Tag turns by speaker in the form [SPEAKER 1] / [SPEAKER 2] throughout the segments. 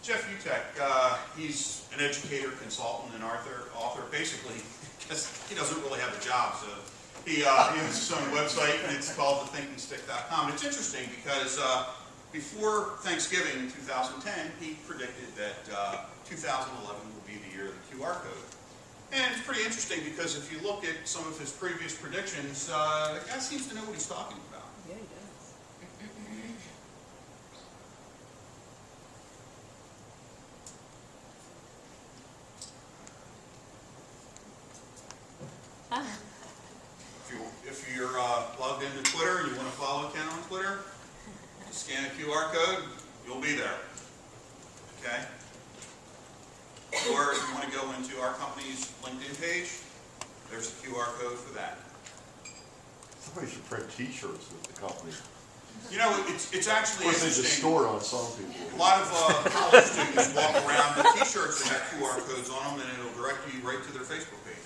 [SPEAKER 1] Jeff Utek, he's an educator, consultant, and author. Basically, because he doesn't really have a job, so he has his own website, and it's called thethinkingstick.com. It's interesting because before Thanksgiving in 2010, he predicted that 2011 will be the year of the QR code. And it's pretty interesting because if you look at some of his previous predictions, the guy seems to know what he's talking about.
[SPEAKER 2] Yeah, he does.
[SPEAKER 1] If you're logged into Twitter and you want to follow a account on Twitter, you scan a QR code, you'll be there. Okay? Or if you want to go into our company's LinkedIn page, there's a QR code for that.
[SPEAKER 3] Somebody should print T-shirts with the company.
[SPEAKER 1] You know, it's actually
[SPEAKER 3] Of course, they just
[SPEAKER 1] interesting.
[SPEAKER 3] store it on some people.
[SPEAKER 1] A lot of college students walk around with T-shirts that have QR codes on them, and it'll direct you right to their Facebook page.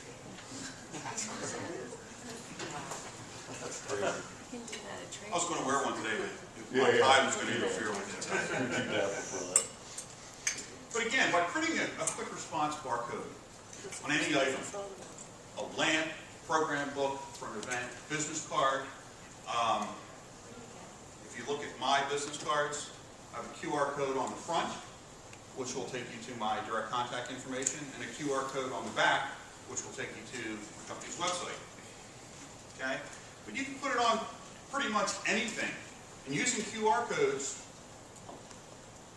[SPEAKER 3] That's crazy.
[SPEAKER 2] You can do that at trade.
[SPEAKER 1] I was going to wear one today, but
[SPEAKER 3] Yeah,
[SPEAKER 1] my
[SPEAKER 3] yeah.
[SPEAKER 1] tie was going to interfere with it today.
[SPEAKER 3] We keep that before that.
[SPEAKER 1] But again, by printing a quick response barcode on any item, a lamp, program book for an event, business card. If you look at my business cards, I have a QR code on the front, which will take you to my direct contact information, and a QR code on the back, which will take you to the company's website. Okay? But you can put it on pretty much anything. And using QR codes,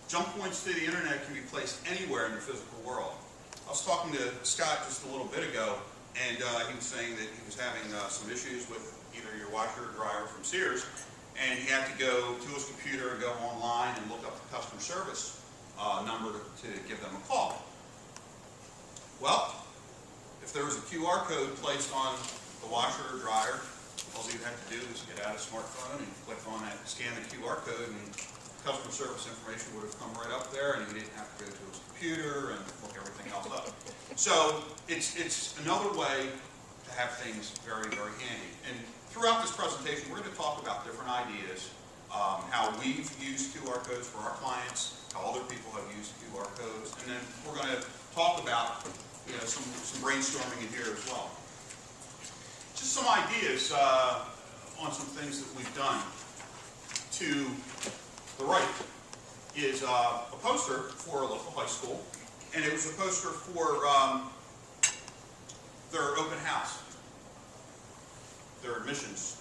[SPEAKER 1] jump points to the internet can be placed anywhere in the physical world. I was talking to Scott just a little bit ago, and he was saying that he was having some issues with either your washer or dryer from Sears, and he had to go to his computer and go online and look up the customer service number to give them a call. Well, if there was a QR code placed on the washer or dryer, all you have to do is get out a smartphone and click on that, scan the QR code, and customer service information would have come right up there, and he didn't have to go to his computer and look everything else up. So it's another way to have things very, very handy. And throughout this presentation, we're going to talk about different ideas, how we've used QR codes for our clients, how other people have used QR codes, and then we're going to talk about some brainstorming in here as well. Just some ideas on some things that we've done. To the right is a poster for a local high school, and it was a poster for their open house, their admissions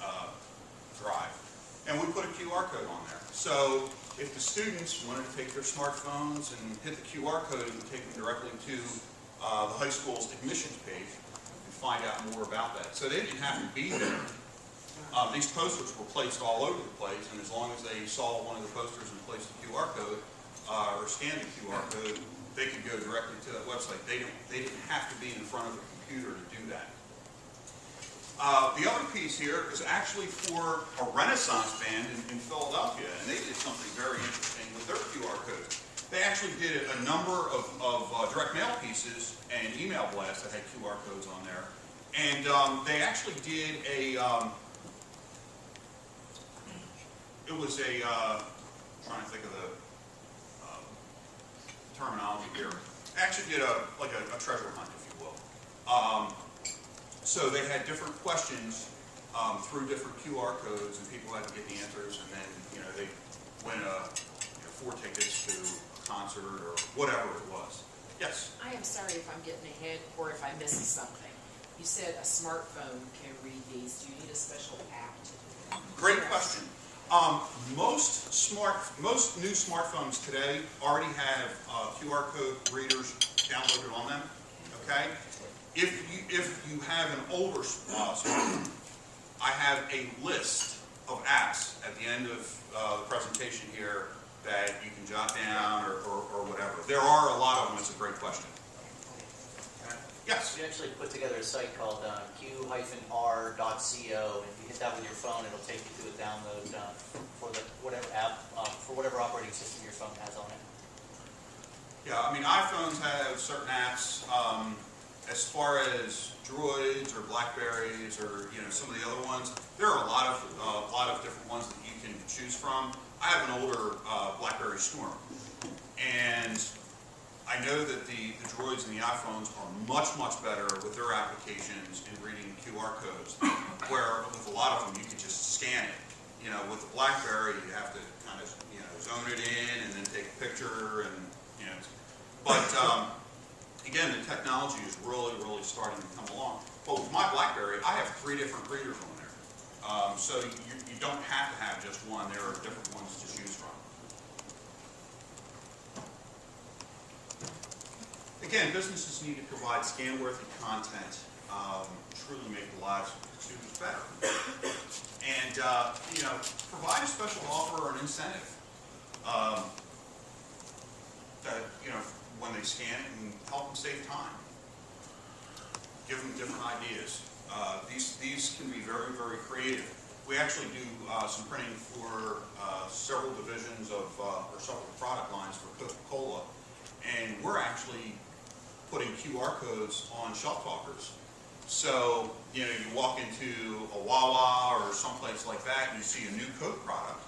[SPEAKER 1] drive, and we put a QR code on there. So if the students wanted to take their smartphones and hit the QR code, it would take them directly to the high school's admissions page and find out more about that. So they didn't have to be there. These posters were placed all over the place, and as long as they saw one of the posters and placed the QR code or scanned the QR code, they could go directly to that website. They didn't have to be in front of a computer to do that. The other piece here is actually for a Renaissance band in Philadelphia, and they did something very interesting with their QR codes. They actually did a number of direct mail pieces and email blasts that had QR codes on there, and they actually did a it was a, trying to think of the terminology here. Actually did like a treasure hunt, if you will. So they had different questions through different QR codes, and people had to get the answers, and then they win 4 tickets to a concert or whatever it was. Yes?
[SPEAKER 4] I am sorry if I'm getting ahead or if I missed something. You said a smartphone can read these. Do you need a special app to do that?
[SPEAKER 1] Great question. Most new smartphones today already have QR code readers downloaded on them. Okay. If you have an older smartphone, I have a list of apps at the end of the presentation here that you can jot down or whatever. There are a lot of them. It's a great question. Okay. Yes.
[SPEAKER 5] We actually put together a site called q-r.co. If you hit that with your phone, it'll take you to a download for whatever app, for whatever operating system your phone has on it.
[SPEAKER 1] Yeah, I mean, iPhones have certain apps. As far as Droids or Blackberries or some of the other ones, there are a lot of different ones that you can choose from. I have an older BlackBerry Storm, And I know that the Droids and the iPhones are much, much better with their applications in reading QR codes, where with a lot of them, you can just scan it. You know, with the BlackBerry, you have to kind of, you know, zone it in and then take a picture and, you know. But, again, the technology is really, really starting to come along. But with my BlackBerry, I have 3 different readers on there. So you don't have to have just one. There are different ones to choose from. Again, businesses need to provide scan-worthy content, truly make the lives of consumers better. And, you know, provide a special offer or an incentive that, you know, when they scan it and help them save time. Give them different ideas. These can be very, very creative. We actually do some printing for several divisions of, or several product lines for Coca-Cola. And we're actually putting QR codes on shelf talkers. So, you know, you walk into a Wawa or someplace like that and you see a new Coke product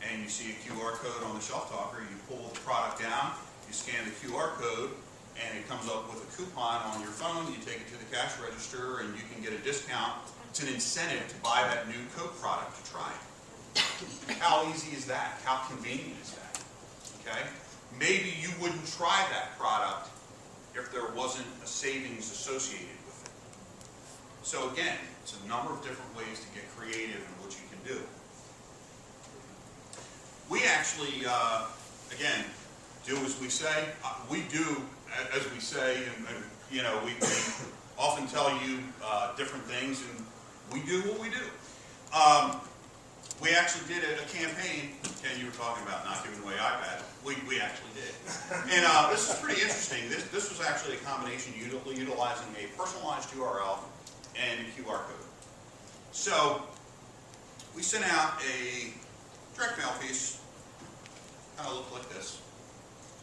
[SPEAKER 1] and you see a QR code on the shelf talker, you pull the product down, you scan the QR code, and it comes up with a coupon on your phone, you take it to the cash register and you can get a discount. It's an incentive to buy that new Coke product to try it. How easy is that? How convenient is that? Okay? Maybe you wouldn't try that product if there wasn't a savings associated with it. So again, it's a number of different ways to get creative in what you can do. We actually, again, do as we say. We do as we say, and you know, we often tell you different things, and we do what we do. We actually did a campaign. Ken, you were talking about not giving away iPads. We actually did. And this is pretty interesting. This was actually a combination utilizing a personalized URL and a QR code. So we sent out a direct mail piece, kind of looked like this.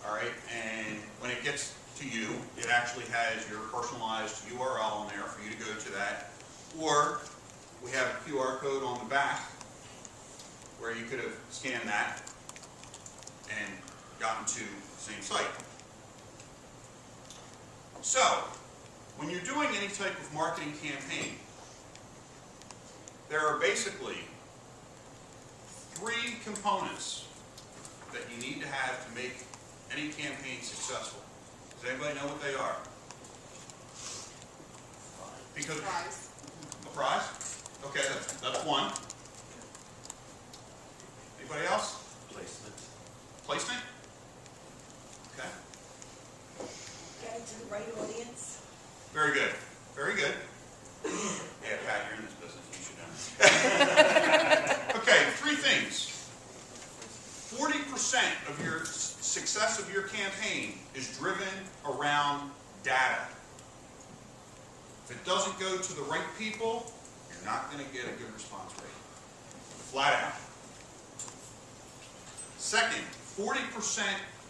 [SPEAKER 1] All right, and when it gets to you, it actually has your personalized URL on there for you to go to that. Or we have a QR code on the back where you could have scanned that and gotten to the same site. So, when you're doing any type of marketing campaign, there are basically 3 components that you need to have to make any campaign successful. Does anybody know what they are? Because
[SPEAKER 4] Prize.
[SPEAKER 1] a prize? Okay, that's one. Anybody else?
[SPEAKER 3] Placement.
[SPEAKER 1] Placement? Okay.
[SPEAKER 2] Get it to the right audience.
[SPEAKER 1] Very good. Very good. Yeah, Pat, you're in this business. You should know. Okay, 3 things. 40% of your success of your campaign is driven around data. If it doesn't go to the right people, you're not going to get a good response rate. Flat out. Second, 40%,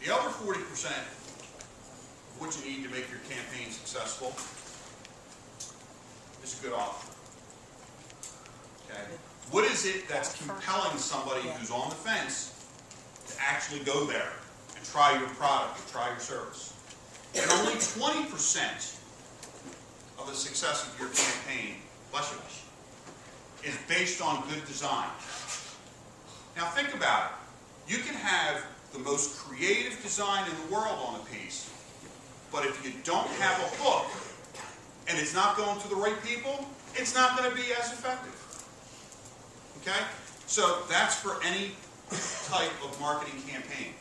[SPEAKER 1] the other 40% of what you need to make your campaign successful is a good offer. Okay? What is it that's compelling somebody who's on the fence to actually go there and try your product or try your service? And only 20% of the success of your campaign, bless you, is based on good design. Now think about it. You can have the most creative design in the world on a piece, but if you don't have a hook and it's not going to the right people, it's not going to be as effective. Okay? So that's for any type of marketing campaign.